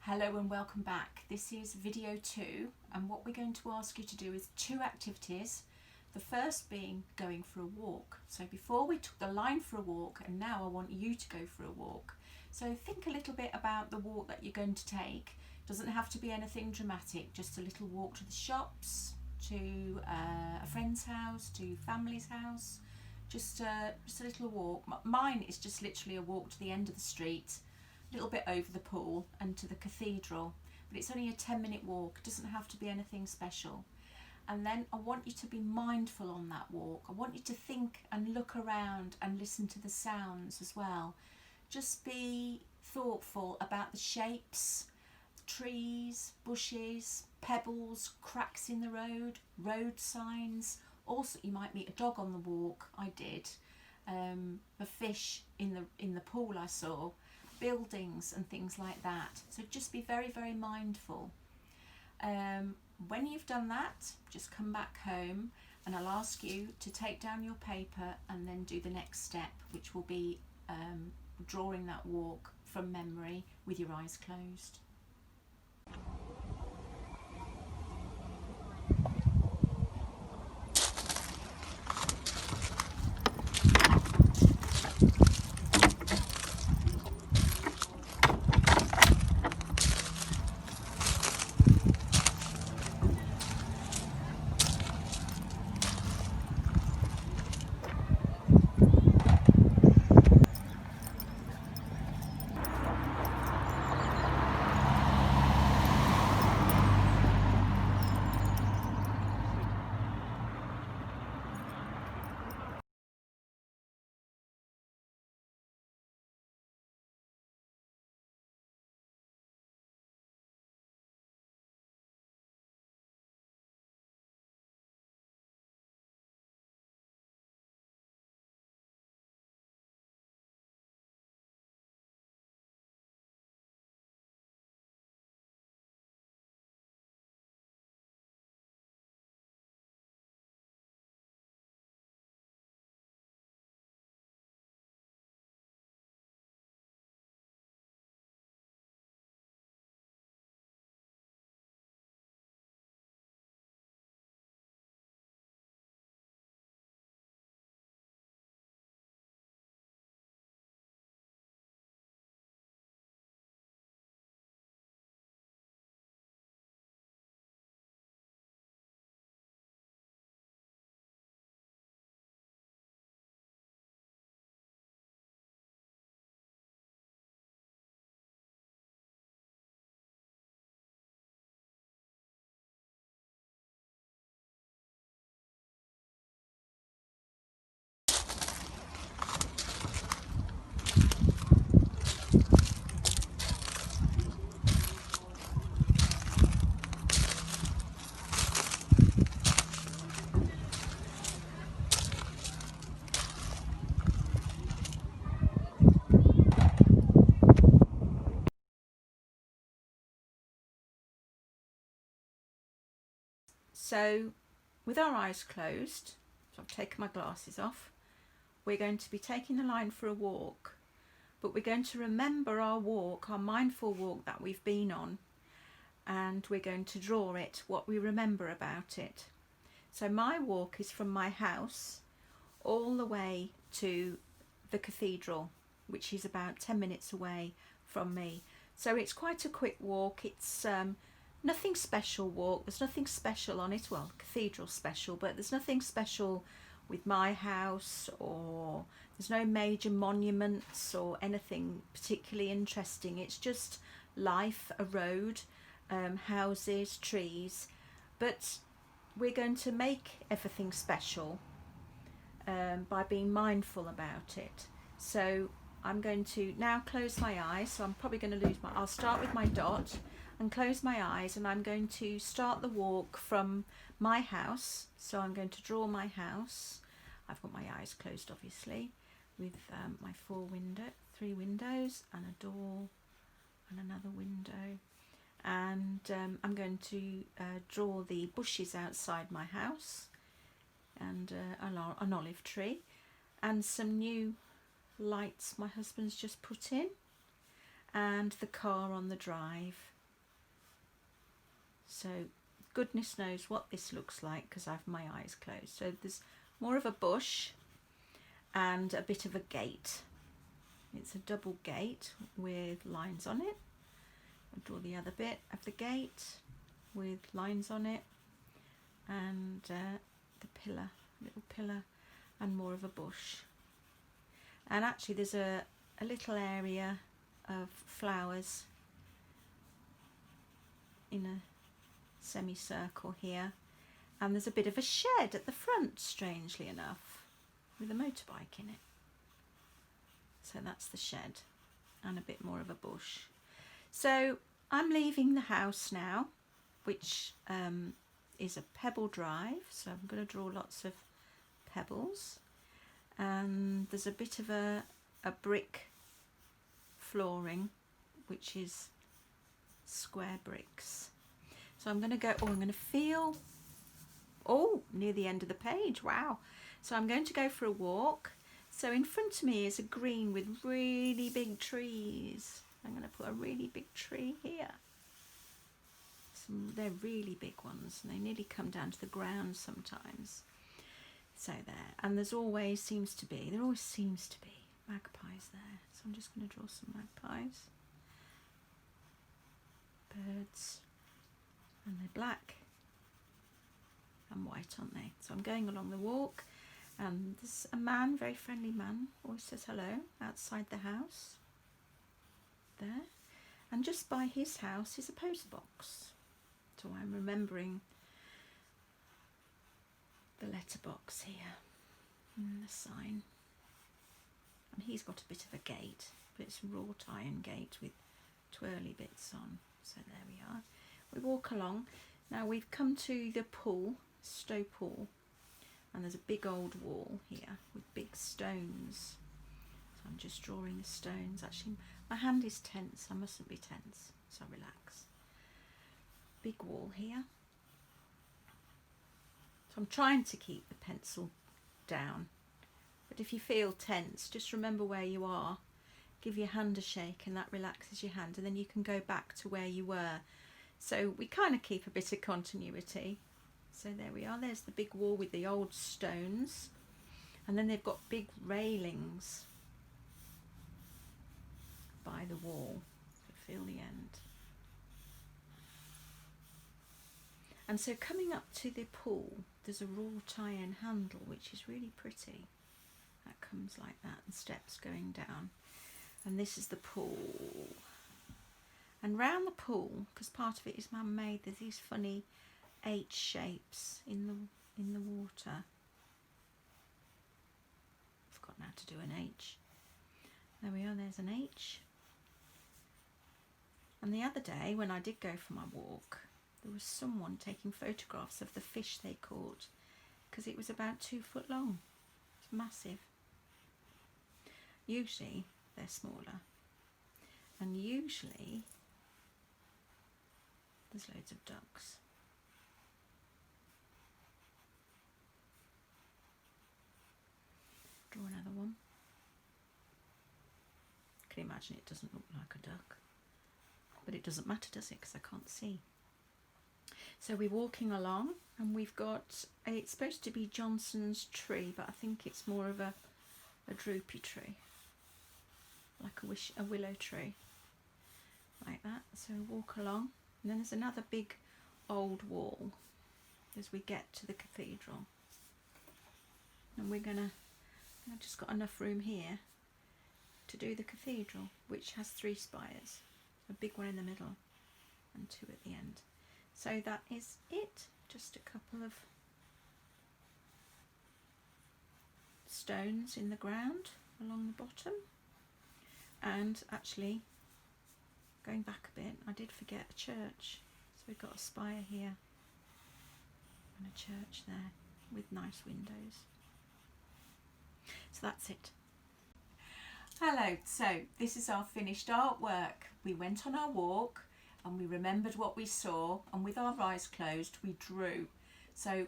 Hello and welcome back. This is video 2, and what we're going to ask you to do is 2 activities. The first being going for a walk. So before we took the line for a walk, and now I want you to go for a walk. So think a little bit about the walk that you're going to take. Doesn't have to be anything dramatic, just a little walk to the shops, to a friend's house, to family's house. Just a little walk. Mine is just literally a walk to the end of the street, a little bit over the pool and to the cathedral, but it's only a 10-minute walk. It doesn't have to be anything special. And then I want you to be mindful on that walk. I want you to think and look around and listen to the sounds as well. Just be thoughtful about the shapes, trees, bushes, pebbles, cracks in the road signs. Also, you might meet a dog on the walk. I did. A fish in the pool I saw. Buildings and things like that. So just be very, very mindful. When you've done that, just come back home and I'll ask you to take down your paper and then do the next step, which will be drawing that walk from memory with your eyes closed. So with our eyes closed, so I've taken my glasses off, we're going to be taking the line for a walk, but we're going to remember our walk, our mindful walk that we've been on, and we're going to draw it, what we remember about it. So my walk is from my house all the way to the cathedral, which is about 10 minutes away from me. So it's quite a quick walk. It's nothing special walk. There's nothing special on it. Well, cathedral special, but there's nothing special with my house, or there's no major monuments or anything particularly interesting. It's just life, a road, houses, trees, but we're going to make everything special by being mindful about it. So I'm going to now close my eyes. So I'm probably going to I'll start with my dot and close my eyes, and I'm going to start the walk from my house. So I'm going to draw my house. I've got my eyes closed obviously, with my 3 windows and a door and another window, and I'm going to draw the bushes outside my house, and an olive tree, and some new lights my husband's just put in, and the car on the drive. So goodness knows what this looks like because I have my eyes closed. So there's more of a bush and a bit of a gate. It's a double gate with lines on it. I'll draw the other bit of the gate with lines on it, and the pillar, little pillar, and more of a bush. And actually there's a little area of flowers in a semicircle here, and there's a bit of a shed at the front, strangely enough, with a motorbike in it. So that's the shed, and a bit more of a bush. So I'm leaving the house now, which is a pebble drive, so I'm going to draw lots of pebbles, and there's a bit of a brick flooring, which is square bricks. So I'm going to go, I'm going to feel, near the end of the page, wow. So I'm going to go for a walk. So in front of me is a green with really big trees. I'm going to put a really big tree here. They're really big ones, and they nearly come down to the ground sometimes. So there, and there always seems to be magpies there. So I'm just going to draw some magpies. Birds, and they're black and white, aren't they? So I'm going along the walk, and there's a man, very friendly man, always says hello outside the house there, and just by his house is a post box, so I'm remembering the letterbox here and the sign. And he's got a bit of a gate, but it's a wrought iron gate with twirly bits on. So there we are. We walk along. Now we've come to the pool, Stowe Pool, and there's a big old wall here with big stones. So I'm just drawing the stones. Actually, my hand is tense. I mustn't be tense, so relax. Big wall here. So I'm trying to keep the pencil down. But if you feel tense, just remember where you are. Give your hand a shake, and that relaxes your hand, and then you can go back to where you were. So we kind of keep a bit of continuity. So there we are, there's the big wall with the old stones, and then they've got big railings by the wall to feel the end. And so coming up to the pool, there's a wrought iron handle, which is really pretty. That comes like that, and steps going down. And this is the pool. And round the pool, because part of it is man-made, there's these funny H shapes in the water. I've forgotten how to do an H. There we are, there's an H. And the other day, when I did go for my walk, there was someone taking photographs of the fish they caught, because it was about 2 foot long. It's massive. Usually they're smaller, and usually there's loads of ducks. Draw another one. You can imagine it doesn't look like a duck, but it doesn't matter, does it, because I can't see. So we're walking along, and we've got it's supposed to be Johnson's tree, but I think it's more of a droopy tree, like a willow tree, like that. So we walk along, and then there's another big old wall as we get to the cathedral, and I've just got enough room here to do the cathedral, which has 3 spires, a big one in the middle and 2 at the end. So that is it, just a couple of stones in the ground along the bottom. And actually, going back a bit, I did forget a church. So we've got a spire here and a church there with nice windows. So that's it. Hello, so this is our finished artwork. We went on our walk and we remembered what we saw, and with our eyes closed we drew. So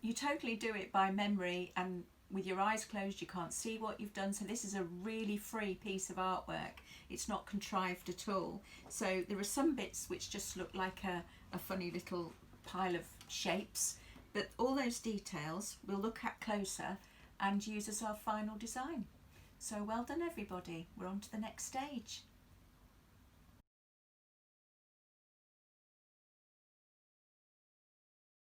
you totally do it by memory and with your eyes closed, you can't see what you've done. So this is a really free piece of artwork. It's not contrived at all. So there are some bits which just look like a funny little pile of shapes, but all those details we'll look at closer and use as our final design. So well done everybody, we're on to the next stage.